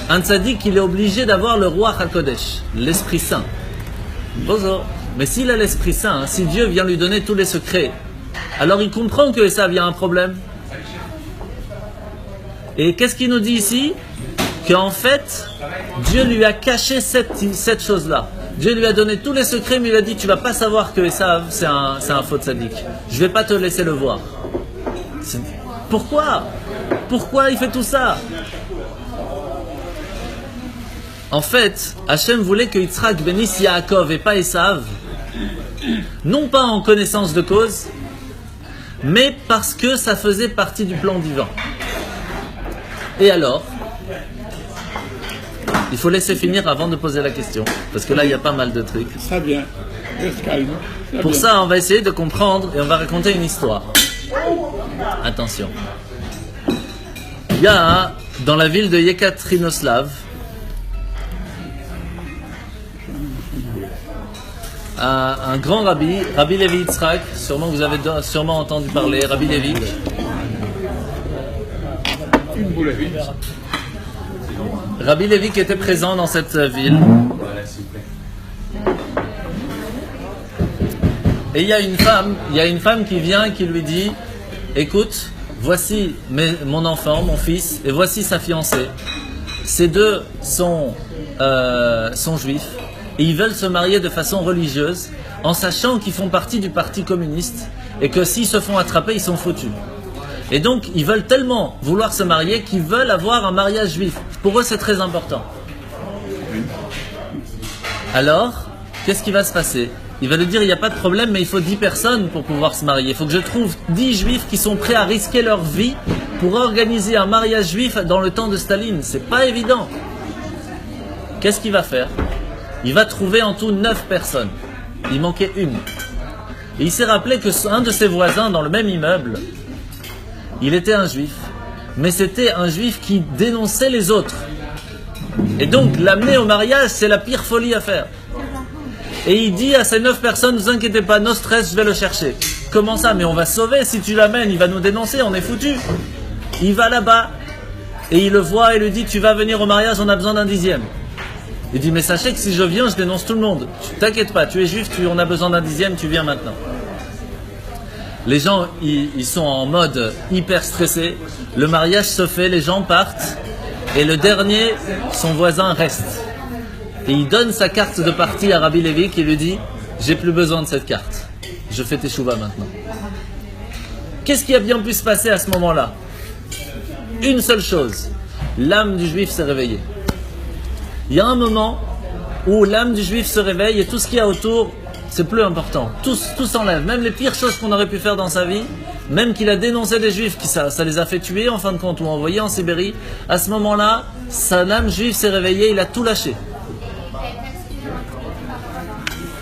un tzaddik, il est obligé d'avoir le roi HaKodesh, l'Esprit Saint? Bonjour. Mais s'il a l'Esprit Saint, si Dieu vient lui donner tous les secrets, alors il comprend que ça vient un problème. Et qu'est-ce qu'il nous dit ici? Qu'en fait, Dieu lui a caché cette chose-là. Dieu lui a donné tous les secrets, mais il a dit, tu vas pas savoir que Esav, c'est un faux tzaddik. Je vais pas te laisser le voir. Pourquoi? Pourquoi il fait tout ça? En fait, Hachem voulait que Yitzhak bénisse Yaakov et pas Esav, non pas en connaissance de cause, mais parce que ça faisait partie du plan divin. Et alors, il faut laisser finir avant de poser la question, parce que là, il y a pas mal de trucs. Ça vient, reste calme. Pour ça, on va essayer de comprendre et on va raconter une histoire. Attention. Il y a, dans la ville de Yekaterinoslav, un grand rabbi, Rabbi Levi Yitzhak, sûrement vous avez sûrement entendu parler, Rabbi Levi. Rabbi Levi qui était présent dans cette ville. Et il y a une femme qui vient et qui lui dit, écoute, voici mon enfant, mon fils, et voici sa fiancée. Ces deux sont juifs et ils veulent se marier de façon religieuse en sachant qu'ils font partie du parti communiste et que s'ils se font attraper, ils sont foutus. Et donc, ils veulent tellement vouloir se marier qu'ils veulent avoir un mariage juif. Pour eux, c'est très important. Alors, qu'est-ce qui va se passer? Il va lui dire, il n'y a pas de problème, mais il faut 10 personnes pour pouvoir se marier. Il faut que je trouve 10 juifs qui sont prêts à risquer leur vie pour organiser un mariage juif dans le temps de Staline. C'est pas évident. Qu'est-ce qu'il va faire? Il va trouver en tout 9 personnes. Il manquait une. Et il s'est rappelé que un de ses voisins dans le même immeuble, il était un juif, mais c'était un juif qui dénonçait les autres. Et donc, l'amener au mariage, c'est la pire folie à faire. Et il dit à ces 9 personnes, ne vous inquiétez pas, no stress, je vais le chercher. Comment ça? Mais on va se sauver, si tu l'amènes, il va nous dénoncer, on est foutus. Il va là-bas, et il le voit et lui dit, tu vas venir au mariage, on a besoin d'un 10e. Il dit, mais sachez que si je viens, je dénonce tout le monde. T'inquiète pas, tu es juif, on a besoin d'un 10e, tu viens maintenant. Les gens, ils sont en mode hyper stressé. Le mariage se fait, les gens partent. Et le dernier, son voisin reste. Et il donne sa carte de partie à Rabbi Levi qui lui dit, j'ai plus besoin de cette carte. Je fais teshuva maintenant. Qu'est-ce qui a bien pu se passer à ce moment-là? Une seule chose. L'âme du juif s'est réveillée. Il y a un moment où l'âme du juif se réveille et tout ce qu'il y a autour, c'est plus important. Tout s'enlève. Même les pires choses qu'on aurait pu faire dans sa vie, même qu'il a dénoncé des juifs, ça les a fait tuer en fin de compte ou envoyer en Sibérie, à ce moment-là, sa âme juive s'est réveillée, il a tout lâché.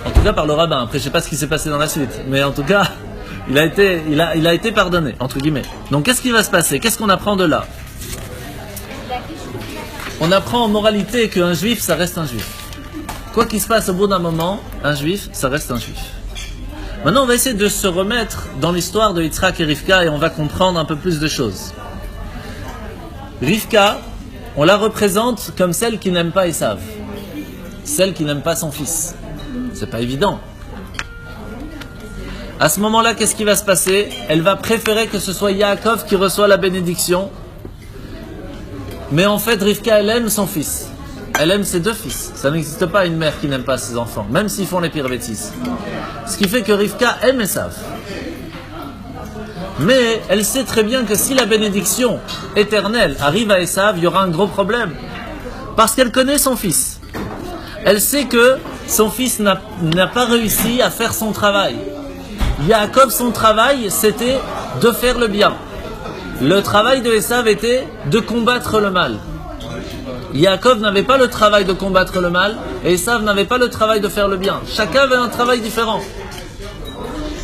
En tout cas par le rabbin. Après je sais pas ce qui s'est passé dans la suite. Mais en tout cas, il a été pardonné, entre guillemets. Donc qu'est-ce qui va se passer? Qu'est-ce qu'on apprend de là? On apprend en moralité qu'un juif, ça reste un juif. Quoi qu'il se passe au bout d'un moment, un juif, ça reste un juif. Maintenant, on va essayer de se remettre dans l'histoire de Yitzhak et Rivka et on va comprendre un peu plus de choses. Rivka, on la représente comme celle qui n'aime pas Esav, celle qui n'aime pas son fils. C'est pas évident. À ce moment-là, qu'est-ce qui va se passer? Elle va préférer que ce soit Yaakov qui reçoit la bénédiction. Mais en fait, Rivka, elle aime son fils. Elle aime ses deux fils. Ça n'existe pas une mère qui n'aime pas ses enfants, même s'ils font les pires bêtises. Ce qui fait que Rivka aime Esav. Mais elle sait très bien que si la bénédiction éternelle arrive à Esav, il y aura un gros problème. Parce qu'elle connaît son fils. Elle sait que son fils n'a pas réussi à faire son travail. Yaakov, son travail, c'était de faire le bien. Le travail de Esav était de combattre le mal. Yaakov n'avait pas le travail de combattre le mal, et Esav n'avait pas le travail de faire le bien. Chacun avait un travail différent.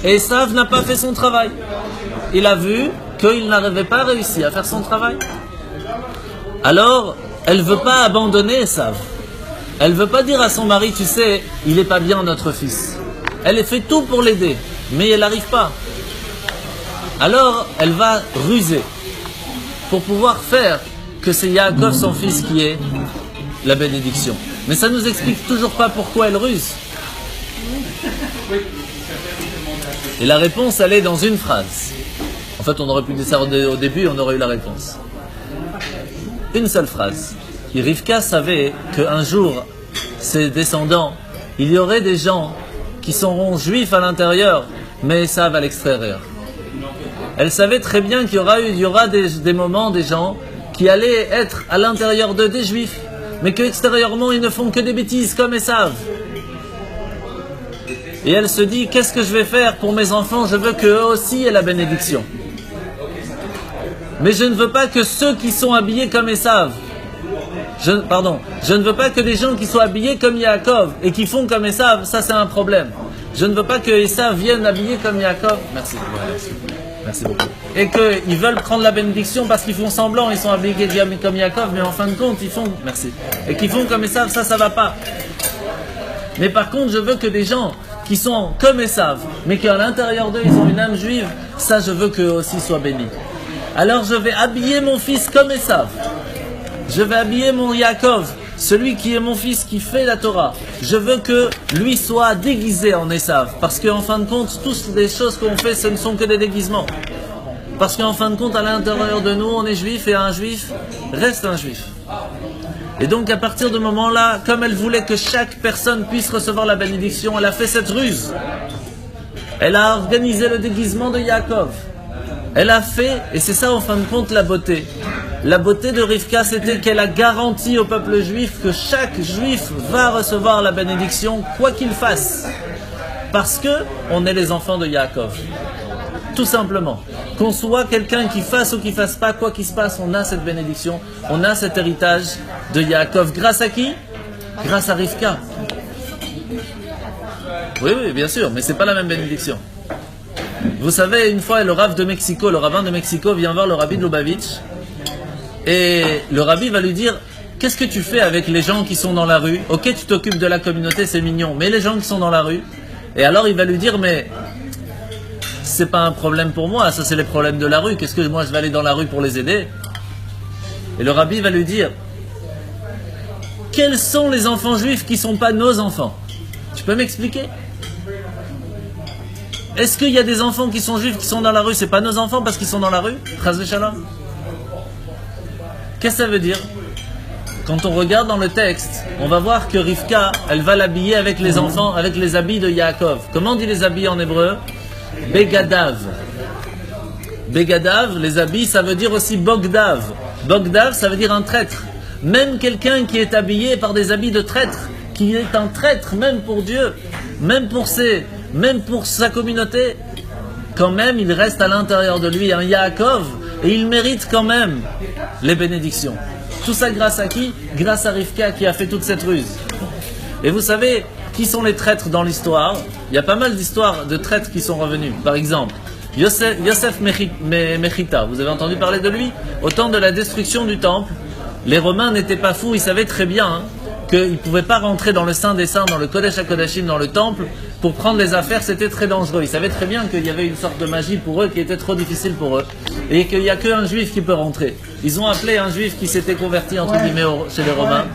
Et Esav n'a pas fait son travail. Il a vu qu'il n'avait pas réussi à faire son travail. Alors, elle ne veut pas abandonner Esav. Elle ne veut pas dire à son mari, tu sais, il n'est pas bien notre fils. Elle fait tout pour l'aider, mais elle n'arrive pas. Alors, elle va ruser pour pouvoir faire que c'est Yaakov, son fils, qui est la bénédiction. Mais ça ne nous explique toujours pas pourquoi elle ruse. Et la réponse, elle est dans une phrase. En fait, on aurait pu dire ça au début, on aurait eu la réponse. Une seule phrase. Rivka savait qu'un jour, ses descendants, il y aurait des gens qui seront juifs à l'intérieur, mais Esav à l'extérieur. Elle savait très bien qu'il y aura des moments, des gens qui allaient être à l'intérieur d'eux des juifs, mais qu'extérieurement ils ne font que des bêtises comme Esav. Et elle se dit, qu'est-ce que je vais faire pour mes enfants? Je veux qu'eux aussi aient la bénédiction. Mais je ne veux pas que ceux qui sont habillés comme Esav, je ne veux pas que des gens qui soient habillés comme Yaakov et qui font comme Esav, ça c'est un problème. Je ne veux pas que Esav vienne habillé comme Yaakov. Merci. Merci beaucoup. Et qu'ils veulent prendre la bénédiction parce qu'ils font semblant, ils sont habillés comme Yaakov, mais en fin de compte, ils font... Merci. Et qu'ils font comme Esav, ça va pas. Mais par contre, je veux que des gens qui sont comme Esav, mais qu'à l'intérieur d'eux, ils ont une âme juive, ça, je veux qu'eux aussi soient bénis. Alors, je vais habiller mon fils comme Esav. Je vais habiller mon Yaakov, celui qui est mon fils, qui fait la Torah. Je veux que lui soit déguisé en Esav. Parce qu'en fin de compte, toutes les choses qu'on fait, ce ne sont que des déguisements. Parce qu'en fin de compte, à l'intérieur de nous, on est juif et un juif reste un juif. Et donc, à partir de ce moment-là, comme elle voulait que chaque personne puisse recevoir la bénédiction, elle a fait cette ruse. Elle a organisé le déguisement de Yaakov. Elle a fait, et c'est ça en fin de compte la beauté. La beauté de Rivka, c'était qu'elle a garanti au peuple juif que chaque juif va recevoir la bénédiction, quoi qu'il fasse. Parce que on est les enfants de Yaakov. Tout simplement. Qu'on soit quelqu'un qui fasse ou qui fasse pas, quoi qu'il se passe, on a cette bénédiction, on a cet héritage de Yaakov. Grâce à qui? Grâce à Rivka. Oui, bien sûr, mais c'est pas la même bénédiction. Vous savez, une fois, le rabbin de Mexico vient voir le rabbi de Lubavitch. Et le rabbi va lui dire, qu'est-ce que tu fais avec les gens qui sont dans la rue? Ok, tu t'occupes de la communauté, c'est mignon, mais les gens qui sont dans la rue? Et alors il va lui dire, mais c'est pas un problème pour moi, ça c'est les problèmes de la rue, qu'est-ce que moi je vais aller dans la rue pour les aider? Et le rabbi va lui dire, quels sont les enfants juifs qui sont pas nos enfants? Tu peux m'expliquer? Est-ce qu'il y a des enfants qui sont juifs qui sont dans la rue, c'est pas nos enfants parce qu'ils sont dans la rue? Chas v'shalom. Qu'est-ce que ça veut dire? Quand on regarde dans le texte, on va voir que Rivka, elle va l'habiller avec les enfants, avec les habits de Yaakov. Comment on dit les habits en hébreu? Begadav. Begadav, les habits, ça veut dire aussi Bogdav. Bogdav, ça veut dire un traître. Même quelqu'un qui est habillé par des habits de traître, qui est un traître même pour Dieu, même pour sa communauté, quand même il reste à l'intérieur de lui un Yaakov, et il mérite quand même les bénédictions. Tout ça grâce à qui? Grâce à Rivka qui a fait toute cette ruse. Et vous savez, qui sont les traîtres dans l'histoire? Il y a pas mal d'histoires de traîtres qui sont revenus. Par exemple, Yosef Mechita, vous avez entendu parler de lui? Au temps de la destruction du temple, les Romains n'étaient pas fous, ils savaient très bien qu'ils ne pouvaient pas rentrer dans le Saint des Saints, dans le Kodesh HaKodashim, dans le temple, pour prendre les affaires, c'était très dangereux. Ils savaient très bien qu'il y avait une sorte de magie pour eux qui était trop difficile pour eux. Et qu'il n'y a qu'un juif qui peut rentrer. Ils ont appelé un juif qui s'était converti, entre guillemets, chez les Romains,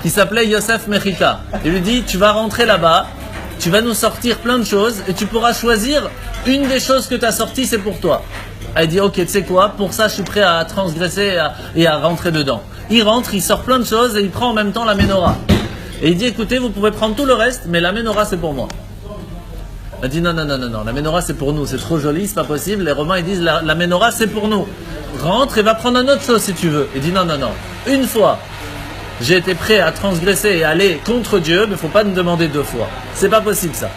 qui s'appelait Yosef Mechita. Il lui dit, tu vas rentrer là-bas, tu vas nous sortir plein de choses, et tu pourras choisir une des choses que tu as sorties, c'est pour toi. Elle dit, ok, tu sais quoi, pour ça je suis prêt à transgresser et à rentrer dedans. Il rentre, il sort plein de choses et il prend en même temps la menorah. Et il dit, écoutez, vous pouvez prendre tout le reste, mais la menorah c'est pour moi. Elle dit, non, la menorah c'est pour nous, c'est trop joli, c'est pas possible. Les Romains ils disent, la menorah c'est pour nous. Rentre et va prendre une autre chose si tu veux. Il dit, non. Une fois, j'ai été prêt à transgresser et aller contre Dieu, mais il ne faut pas me demander 2 fois. C'est pas possible ça.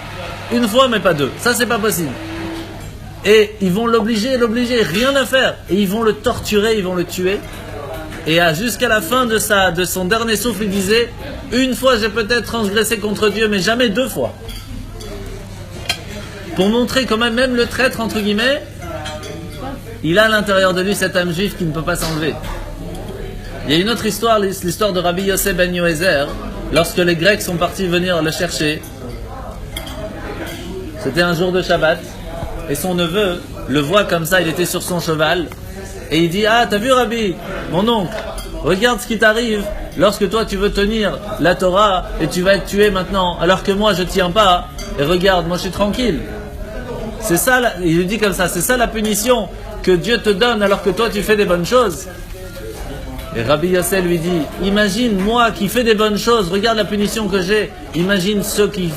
Une fois, mais pas 2. Ça, c'est pas possible. Et ils vont l'obliger, rien à faire. Et ils vont le torturer, ils vont le tuer. Et jusqu'à la fin de son dernier souffle, il disait, une fois j'ai peut-être transgressé contre Dieu, mais jamais 2 fois. Pour montrer quand même le traître, entre guillemets, il a à l'intérieur de lui cette âme juive qui ne peut pas s'enlever. Il y a une autre histoire, l'histoire de Rabbi Yosef ben Yoézer, lorsque les Grecs sont partis venir le chercher. C'était un jour de Shabbat, et son neveu le voit comme ça, il était sur son cheval, et il dit, ah, t'as vu Rabbi, mon oncle, regarde ce qui t'arrive lorsque toi tu veux tenir la Torah, et tu vas être tué maintenant, alors que moi je tiens pas, et regarde, moi je suis tranquille. C'est ça, il lui dit comme ça, c'est ça la punition que Dieu te donne alors que toi tu fais des bonnes choses. Et Rabbi Yossé lui dit, imagine moi qui fais des bonnes choses, regarde la punition que j'ai, imagine ceux qui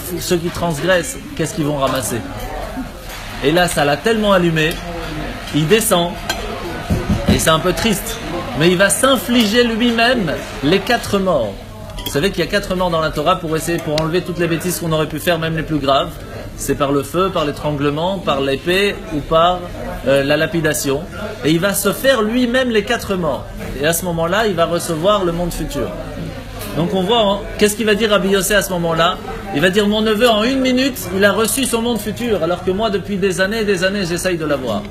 transgressent, qu'est-ce qu'ils vont ramasser. Et là ça l'a tellement allumé, il descend, et c'est un peu triste, mais il va s'infliger lui-même les 4 morts. Vous savez qu'il y a 4 morts dans la Torah pour enlever toutes les bêtises qu'on aurait pu faire, même les plus graves. C'est par le feu, par l'étranglement, par l'épée ou par la lapidation. Et il va se faire lui-même les 4 morts. Et à ce moment-là, il va recevoir le monde futur. Donc on voit, qu'est-ce qu'il va dire Rabbi Yossé à ce moment-là? Il va dire, mon neveu, en 1 minute, il a reçu son monde futur, alors que moi, depuis des années, j'essaye de l'avoir.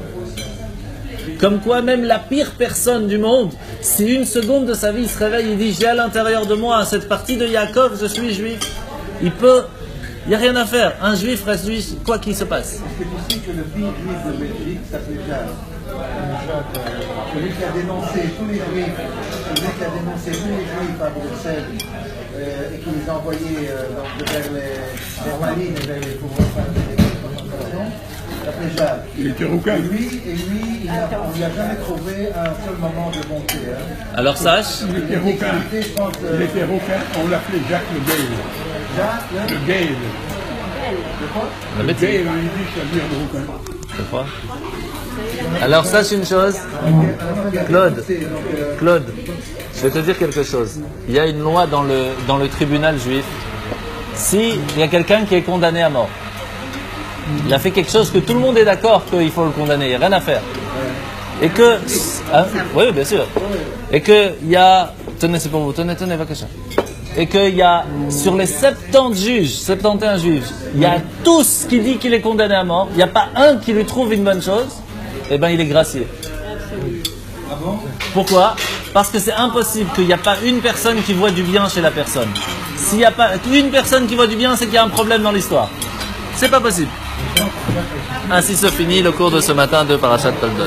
Comme quoi, même la pire personne du monde, si 1 seconde de sa vie il se réveille, il dit, j'ai à l'intérieur de moi cette partie de Yaakov, je suis juif. Il n'y a rien à faire. Un juif reste juif, quoi qu'il se passe. Est-ce que tu sais que le fils juif de Belgique s'appelait Jacques? Celui qui a dénoncé tous les juifs, à Bruxelles et qui les a envoyés vers les Malines et vers les pouvoirs de concentration, s'appelait Jacques. Il était rouquin. Et lui, on lui a jamais trouvé un seul moment de bonté. Hein. Alors sache, Il était rouquin. Il était rouquin. On l'appelait Jacques le Gaël. Jacques, Le Gaël. la Le bêtise. Gaël, on dit, ça veut dire rouquin. Je crois. Alors sache une chose, Claude, je vais te dire quelque chose. Il y a une loi dans le tribunal juif. Si il y a quelqu'un qui est condamné à mort, il a fait quelque chose que tout le monde est d'accord qu'il faut le condamner, il n'y a rien à faire. Et que, hein, oui, bien sûr. Et que il y a, tenez, c'est pour vous, tenez, Vakasha. Et qu'il y a, sur les 71 juges, il y a tous qui dit qu'il est condamné à mort, il n'y a pas un qui lui trouve une bonne chose, et bien il est gracié. Pourquoi? Parce que c'est impossible qu'il n'y a pas une personne qui voit du bien chez la personne. S'il n'y a pas une personne qui voit du bien, c'est qu'il y a un problème dans l'histoire. C'est pas possible. Ainsi se finit le cours de ce matin de Parashat Toldot.